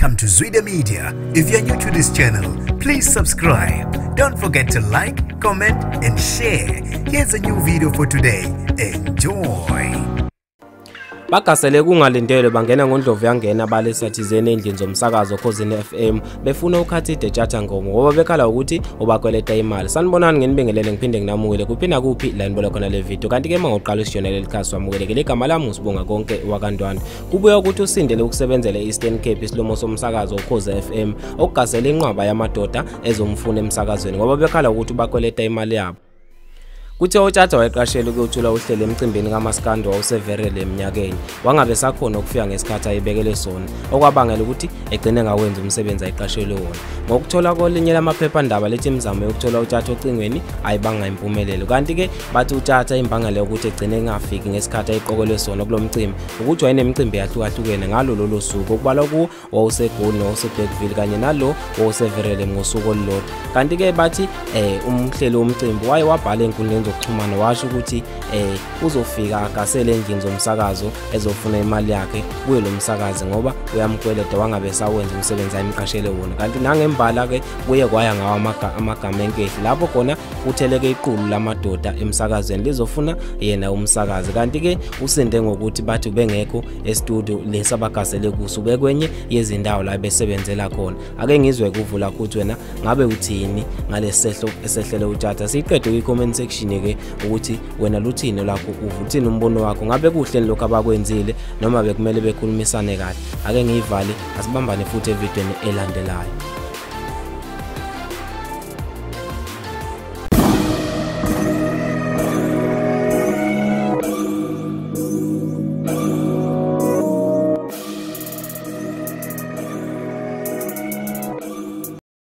Welcome to Zwide Media. If you're new to this channel, please subscribe. Don't forget to like, comment and share. Here's a new video for today. Enjoy. Bagasele kungalindelwe bangena ngoNdlovu yangena balesathizene endlini zomsakazo Khosini FM befuna ukhathide Tjatha Ngomo ngoba bekhala ukuthi ubakweleta imali. Sanibonani ngenibingelele ngiphinde nginamukele kuphinda kuphi la nibola khona le video. Kanti ke mangoqala isijonele likhasi wamukeleke igama lami usibonga konke wakandwani. Kubuye ukuthi usindele ukusebenzela eEastern Cape isilomo somsakazo Khosini FM okugasele inqwaba yamadoda ezomfuna emsakazweni ngoba bekhala ukuthi ubakweleta imali yabo. Kuthe uTjatha wayeqashela ukuyothola uhlelo emcimbini kaMaskandi wawuseverele eminyakeni wangabe sakhona ukufika ngesikhathi ayibekele sona okwabangela ukuthi egcine ngawenza umsebenzi ayiqashelwe wona. Ngokuthola kolinye lamaphephandaba lethi imizamo yokuthola uTjatha ocingweni ayibanga impumelelo kanti ke bathi uTjatha imbangela ukuthi egcine engafiki ngesikhathi ayiqokelwe sona kulomcimbi ukuthi wayenemicimbi yahlukahlukene ngalo lolo suku okubalwa ku wawuseGoli wawuseBlackville kanye nalo wawuseverele ngosuku olulodwa. Kanti ke bathi umhlelo womcimbi wabhala enkundleni zokuxhumana washo ukuthi uzofika agasele endlini zomsakazo ezofuna imali yakhe kuye lo msakazi ngoba uyamkweleta wangabe sawenza umsebenzi ayimqashele wona. Kanti nangembala ke kuye kwaya ngawo amagama enkehli lapho khona utheleke iqulu lamadoda emsakazweni lizofuna yena umsakazi. Kanti ke usinde ngokuthi bathi bengekho e-studio lesabagasele kuso bekwenye yezindawo la besebenzela khona. Ake ngizwe kuvula ukuthi wena ngabe uthini ngalesehlo esehlele uTjatha. Siqede kwi-comment section ke ukuthi wena luthini lakho uvuthini umbono wakho ngabe kuhle lokho abakwenzile noma bekumele bekhulumisane kahle. Ake ngivale asibambane futhi evidweni elandelayo.